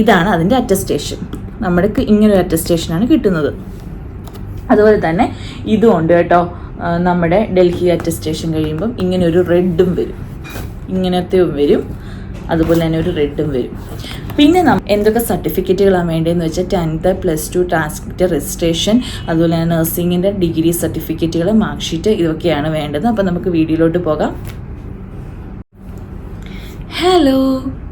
ഇതാണ് അതിൻ്റെ അറ്റസ്റ്റേഷൻ. നമ്മൾക്ക് ഇങ്ങനൊരു അറ്റസ്റ്റേഷനാണ് കിട്ടുന്നത്. അതുപോലെ തന്നെ ഇതുമുണ്ട് കേട്ടോ. നമ്മുടെ ഡൽഹി അറ്റസ്റ്റേഷൻ കഴിയുമ്പം ഇങ്ങനെ ഒരു റെഡും വരും, ഇങ്ങനത്തെ വരും, അതുപോലെ തന്നെ ഒരു റെഡും വരും. പിന്നെ എന്തൊക്കെ സർട്ടിഫിക്കറ്റുകളാണ് വേണ്ടതെന്ന് വെച്ചാൽ 10th +2 ട്രാൻസ്ക്രിപ്റ്റ് രജിസ്ട്രേഷൻ, അതുപോലെ തന്നെ നഴ്സിംഗിൻ്റെ ഡിഗ്രി സർട്ടിഫിക്കറ്റുകൾ, മാർക്ക് ഷീറ്റ്, ഇതൊക്കെയാണ് വേണ്ടത്. അപ്പോൾ നമുക്ക് വീഡിയോയിലോട്ട് പോകാം. Hello,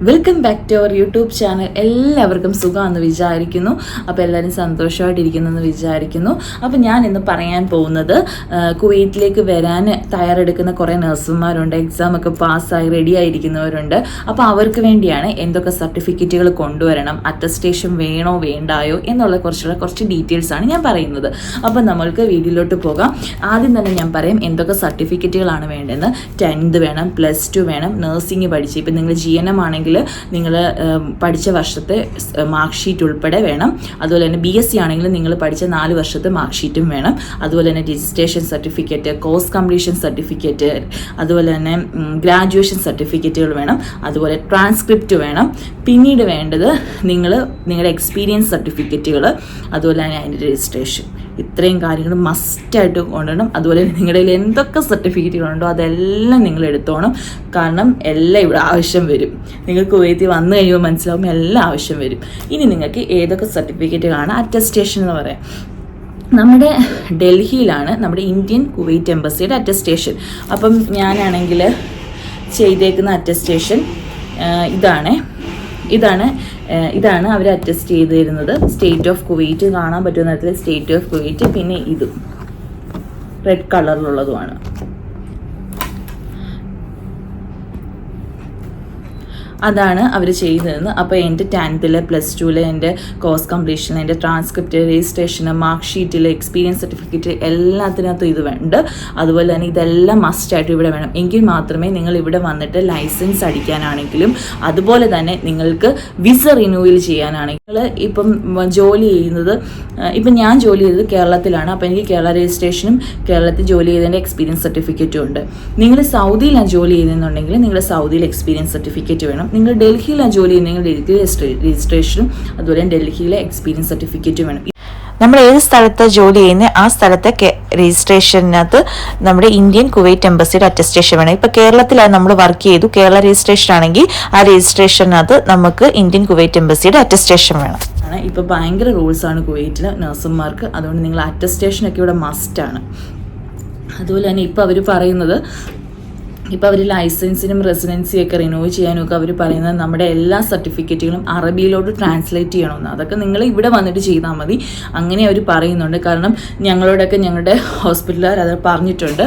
welcome back to our YouTube channel. എല്ലാവർക്കും സുഖമാണെന്ന് വിചാരിക്കുന്നു. അപ്പോൾ എല്ലാവരും സന്തോഷമായിട്ടിരിക്കുന്നെന്ന് വിചാരിക്കുന്നു. അപ്പോൾ ഞാൻ ഇന്ന് പറയാൻ പോകുന്നത് കുവൈറ്റിലേക്ക് വരാൻ തയ്യാറെടുക്കുന്ന കുറേ നഴ്സുമാരുണ്ട്, എക്സാമൊക്കെ പാസ്സായി റെഡി ആയിരിക്കുന്നവരുണ്ട്. അപ്പോൾ അവർക്ക് വേണ്ടിയാണ് എന്തൊക്കെ സർട്ടിഫിക്കറ്റുകൾ കൊണ്ടുവരണം, അറ്റസ്റ്റേഷൻ വേണോ വേണ്ടായോ എന്നുള്ള കുറച്ച് ഡീറ്റെയിൽസാണ് ഞാൻ പറയുന്നത്. അപ്പോൾ നമ്മൾക്ക് വീഡിയോയിലോട്ട് പോകാം. ആദ്യം തന്നെ ഞാൻ പറയും എന്തൊക്കെ സർട്ടിഫിക്കറ്റുകളാണ് വേണ്ടതെന്ന്. 10th വേണം, +2 വേണം, നഴ്സിംഗ് പഠിച്ച് ഇപ്പം നിങ്ങൾ GNM ആണെങ്കിൽ നിങ്ങൾ പഠിച്ച വർഷത്തെ മാർക്ക് ഷീറ്റ് ഉൾപ്പെടെ വേണം. അതുപോലെ തന്നെ BSc ആണെങ്കിൽ നിങ്ങൾ പഠിച്ച 4 വർഷത്തെ മാർക്ക് ഷീറ്റും വേണം. അതുപോലെ തന്നെ registration certificate, course completion certificate, അതുപോലെ തന്നെ ഗ്രാജുവേഷൻ സർട്ടിഫിക്കറ്റുകൾ വേണം. അതുപോലെ ട്രാൻസ്ക്രിപ്റ്റ് വേണം. പിന്നീട് വേണ്ടത് നിങ്ങളുടെ എക്സ്പീരിയൻസ് സർട്ടിഫിക്കറ്റുകൾ, അതുപോലെ തന്നെ അതിൻ്റെ രജിസ്ട്രേഷൻ. ഇത്രയും കാര്യങ്ങൾ മസ്റ്റായിട്ട് കൊണ്ടുവരണം. അതുപോലെ നിങ്ങളുടെ കയ്യിൽ എന്തൊക്കെ സർട്ടിഫിക്കറ്റുകളുണ്ടോ അതെല്ലാം നിങ്ങൾ എടുത്തോണം. കാരണം എല്ലാം ഇവിടെ ആവശ്യം വരും. നിങ്ങൾക്ക് കുവൈത്തിൽ വന്നു കഴിയുമ്പോൾ മനസ്സിലാവും എല്ലാം ആവശ്യം വരും. ഇനി നിങ്ങൾക്ക് ഏതൊക്കെ സർട്ടിഫിക്കറ്റുകളാണ് അറ്റസ്റ്റേഷൻ എന്ന് പറയാം. നമ്മുടെ ഡൽഹിയിലാണ് നമ്മുടെ ഇന്ത്യൻ കുവൈറ്റ് എംബസിയുടെ അറ്റസ്റ്റേഷൻ. അപ്പം ഞാനാണെങ്കിൽ ചെയ്തേക്കുന്ന അറ്റസ്റ്റേഷൻ ഇതാണ് അവർ അറ്റസ്റ്റ് ചെയ്ത് തരുന്നത്. സ്റ്റേറ്റ് ഓഫ് കുവൈറ്റ് കാണാൻ പറ്റുന്ന തരത്തിൽ സ്റ്റേറ്റ് ഓഫ് കുവൈറ്റ്, പിന്നെ ഇതും റെഡ് കളറിലുള്ളതുമാണ്. അതാണ് അവർ ചെയ്തതെന്ന്. അപ്പോൾ എൻ്റെ 10th +2 എൻ്റെ കോഴ്സ് കംപ്ലീഷൻ, എൻ്റെ ട്രാൻസ്ക്രിപ്റ്റ്, രജിസ്ട്രേഷന്, മാർക്ക് ഷീറ്റിൽ, എക്സ്പീരിയൻസ് സർട്ടിഫിക്കറ്റ് എല്ലാത്തിനകത്തും ഇത് ഉണ്ട്. അതുപോലെ തന്നെ ഇതെല്ലാം മസ്റ്റായിട്ട് ഇവിടെ വേണം. എങ്കിൽ മാത്രമേ നിങ്ങൾ ഇവിടെ വന്നിട്ട് ലൈസൻസ് അടിക്കാനാണെങ്കിലും അതുപോലെ തന്നെ നിങ്ങൾക്ക് വിസ റിന്യൂവൽ ചെയ്യാനാണെങ്കിലും, ഇപ്പം ജോലി ചെയ്യുന്നത്, ഇപ്പം ഞാൻ ജോലി ചെയ്തത് കേരളത്തിലാണ്. അപ്പോൾ എനിക്ക് കേരള രജിസ്ട്രേഷനും കേരളത്തിൽ ജോലി ചെയ്തതിൻ്റെ എക്സ്പീരിയൻസ് സർട്ടിഫിക്കറ്റും ഉണ്ട്. നിങ്ങൾ സൗദിയിലാണ് ജോലി ചെയ്തെന്നുണ്ടെങ്കിൽ നിങ്ങളുടെ സൗദിയിൽ എക്സ്പീരിയൻസ് സർട്ടിഫിക്കറ്റ് വേണം. നിങ്ങൾ ഡൽഹിയിലാണ് ജോലി ചെയ്യുന്നെങ്കിൽ ഡൽഹി രജിസ്ട്രേഷനും അതുപോലെ ഡൽഹിയിലെ എക്സ്പീരിയൻസ് സർട്ടിഫിക്കറ്റും വേണം. നമ്മൾ ഏത് സ്ഥലത്ത് ജോലി ചെയ്യുന്നത് ആ സ്ഥലത്തെ രജിസ്ട്രേഷനകത്ത് നമ്മുടെ ഇന്ത്യൻ കുവൈറ്റ് എംബസിയുടെ അറ്റസ്റ്റേഷൻ വേണം. ഇപ്പോൾ കേരളത്തിലാണ് നമ്മൾ വർക്ക് ചെയ്തു, കേരള രജിസ്ട്രേഷൻ ആണെങ്കിൽ ആ രജിസ്ട്രേഷനകത്ത് നമുക്ക് ഇന്ത്യൻ കുവൈറ്റ് എംബസിയുടെ അറ്റസ്റ്റേഷൻ വേണം. ഇപ്പോൾ ഭയങ്കര റൂൾസാണ് കുവൈറ്റിൽ നഴ്സുമാർക്ക്. അതുകൊണ്ട് നിങ്ങൾ അറ്റസ്റ്റേഷനൊക്കെ ഇവിടെ മസ്റ്റാണ്. അതുപോലെ തന്നെ ഇപ്പോൾ അവർ പറയുന്നത്, ഇപ്പോൾ അവർ ലൈസൻസിനും റെസിഡൻസിയും ഒക്കെ റിന്യൂ ചെയ്യാനൊക്കെ അവർ പറയുന്നത് നമ്മുടെ എല്ലാ സർട്ടിഫിക്കറ്റുകളും അറബിയിലോട്ട് ട്രാൻസ്ലേറ്റ് ചെയ്യണമെന്ന്. അതൊക്കെ നിങ്ങൾ ഇവിടെ വന്നിട്ട് ചെയ്താൽ മതി, അങ്ങനെ അവർ പറയുന്നുണ്ട്. കാരണം ഞങ്ങളോടൊക്കെ ഞങ്ങളുടെ ഹോസ്പിറ്റലുകാർ അത് പറഞ്ഞിട്ടുണ്ട്.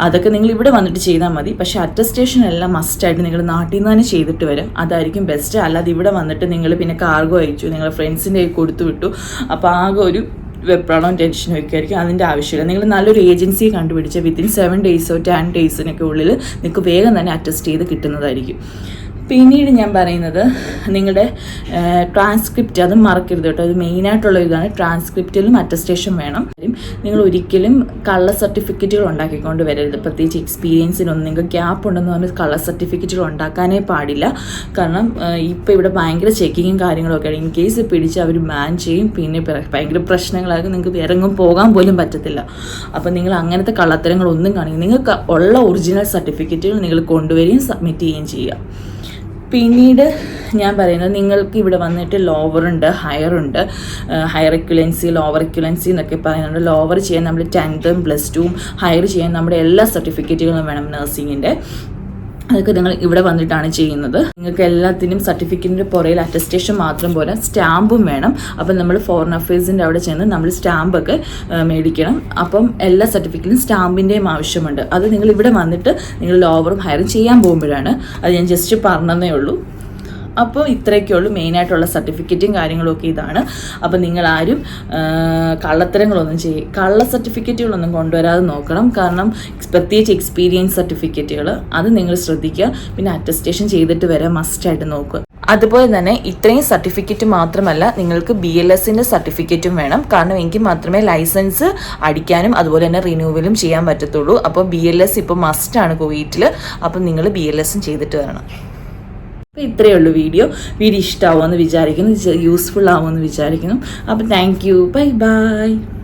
അതൊക്കെ നിങ്ങൾ ഇവിടെ വന്നിട്ട് ചെയ്താൽ മതി. പക്ഷേ അറ്റസ്റ്റേഷൻ എല്ലാം മസ്റ്റായിട്ട് നിങ്ങൾ നാട്ടിൽ നിന്ന് തന്നെ ചെയ്തിട്ട് വരും, അതായിരിക്കും ബെസ്റ്റ്. അല്ലാതെ ഇവിടെ വന്നിട്ട് നിങ്ങൾ പിന്നെ കാർഗോ അയച്ചു, നിങ്ങളുടെ ഫ്രണ്ട്സിൻ്റെ കൊടുത്തു വിട്ടു, അപ്പോൾ ആകെ ഒരു വെപ്രാളവും ടെൻഷനും ഒക്കെ ആയിരിക്കും. അതിൻ്റെ ആവശ്യമില്ല. നിങ്ങൾ നല്ലൊരു ഏജൻസിയെ കണ്ടുപിടിച്ച് വിത്തിൻ 7 days 10 days ഉള്ളിൽ നിങ്ങൾക്ക് വേഗം തന്നെ അറ്റസ്റ്റ് ചെയ്ത് കിട്ടുന്നതായിരിക്കും. പിന്നീട് ഞാൻ പറയുന്നത് നിങ്ങളുടെ ട്രാൻസ്ക്രിപ്റ്റ്, അത് മറക്കരുത് കേട്ടോ. അത് മെയിനായിട്ടുള്ള ഇതാണ്. ട്രാൻസ്ക്രിപ്റ്റിലും അറ്റസ്റ്റേഷൻ വേണം. നിങ്ങൾ ഒരിക്കലും കള്ള സർട്ടിഫിക്കറ്റുകൾ ഉണ്ടാക്കിക്കൊണ്ട് വരരുത്. പ്രത്യേകിച്ച് എക്സ്പീരിയൻസിനൊന്നും നിങ്ങൾക്ക് ഗ്യാപ്പ് ഉണ്ടെന്ന് പറഞ്ഞ് കള്ള സർട്ടിഫിക്കറ്റുകൾ ഉണ്ടാക്കാനേ പാടില്ല. കാരണം ഇപ്പോൾ ഇവിടെ ഭയങ്കര ചെക്കിങ്ങും കാര്യങ്ങളൊക്കെ ആണ്. ഇൻ കേസ് പിടിച്ച് അവർ ബാൻ ചെയ്യും, പിന്നെ ഭയങ്കര പ്രശ്നങ്ങളായിരിക്കും. നിങ്ങൾക്ക് ഇറങ്ങും പോകാൻ പോലും പറ്റത്തില്ല. അപ്പോൾ നിങ്ങൾ അങ്ങനത്തെ കള്ളത്തരങ്ങളൊന്നും കാണിക്കും. നിങ്ങൾക്ക് ഉള്ള ഒറിജിനൽ സർട്ടിഫിക്കറ്റുകൾ നിങ്ങൾ കൊണ്ടുവരികയും സബ്മിറ്റ് ചെയ്യുകയും ചെയ്യുക. പിന്നീട് ഞാൻ പറയുന്നത്, നിങ്ങൾക്ക് ഇവിടെ വന്നിട്ട് ലോവറുണ്ട്, ഹയറുണ്ട്. ഹയർ എക്വലൻസി, ലോവർ എക്വലൻസി എന്നൊക്കെ പറയുന്നുണ്ട്. ലോവർ ചെയ്യാൻ നമ്മൾ 10th +2, ഹയർ ചെയ്യാൻ നമ്മുടെ എല്ലാ സർട്ടിഫിക്കറ്റുകളും വേണം നഴ്സിങ്ങിൻ്റെ. അതൊക്കെ നിങ്ങൾ ഇവിടെ വന്നിട്ടാണ് ചെയ്യുന്നത്. നിങ്ങൾക്ക് എല്ലാത്തിനും സർട്ടിഫിക്കറ്റിൻ്റെ പുറയിൽ അറ്റസ്റ്റേഷൻ മാത്രം പോലെ സ്റ്റാമ്പും വേണം. അപ്പം നമ്മൾ ഫോറിൻ അഫയേഴ്സിൻ്റെ അവിടെ ചെന്ന് നമ്മൾ സ്റ്റാമ്പൊക്കെ മേടിക്കണം. അപ്പം എല്ലാ സർട്ടിഫിക്കറ്റിലും സ്റ്റാമ്പിൻ്റെയും ആവശ്യമുണ്ട്. അത് നിങ്ങൾ ഇവിടെ വന്നിട്ട് നിങ്ങൾ ലോവറും ഹയറും ചെയ്യാൻ പോകുമ്പോഴാണ്. അത് ഞാൻ ജസ്റ്റ് പറഞ്ഞതേ ഉള്ളൂ. അപ്പോൾ ഇത്രയൊക്കെ ഉള്ളൂ മെയിനായിട്ടുള്ള സർട്ടിഫിക്കറ്റും കാര്യങ്ങളൊക്കെ ഇതാണ്. അപ്പോൾ നിങ്ങളാരും കള്ളത്തരങ്ങളൊന്നും കള്ള സർട്ടിഫിക്കറ്റുകളൊന്നും കൊണ്ടുവരാതെ നോക്കണം. കാരണം പ്രത്യേകിച്ച് എക്സ്പീരിയൻസ് സർട്ടിഫിക്കറ്റുകൾ അത് നിങ്ങൾ ശ്രദ്ധിക്കുക. പിന്നെ അറ്റസ്റ്റേഷൻ ചെയ്തിട്ട് വരാൻ മസ്റ്റായിട്ട് നോക്കുക. അതുപോലെ തന്നെ ഇത്രയും സർട്ടിഫിക്കറ്റ് മാത്രമല്ല, നിങ്ങൾക്ക് BLSൻ്റെ സർട്ടിഫിക്കറ്റും വേണം. കാരണം എങ്കിൽ മാത്രമേ ലൈസൻസ് അടിക്കാനും അതുപോലെ തന്നെ റിന്യൂവലും ചെയ്യാൻ പറ്റത്തുള്ളൂ. അപ്പോൾ BLS ഇപ്പോൾ മസ്റ്റാണ് കുവൈറ്റിൽ. അപ്പം നിങ്ങൾ BLSും ചെയ്തിട്ട് വരണം. ഇത്രയേ ഉള്ളൂ വീഡിയോ ഇഷ്ടമാവുമെന്ന് വിചാരിക്കുന്നു, യൂസ്ഫുൾ ആവുമെന്ന് വിചാരിക്കുന്നു. അപ്പോൾ താങ്ക് യു, ബൈ ബൈ.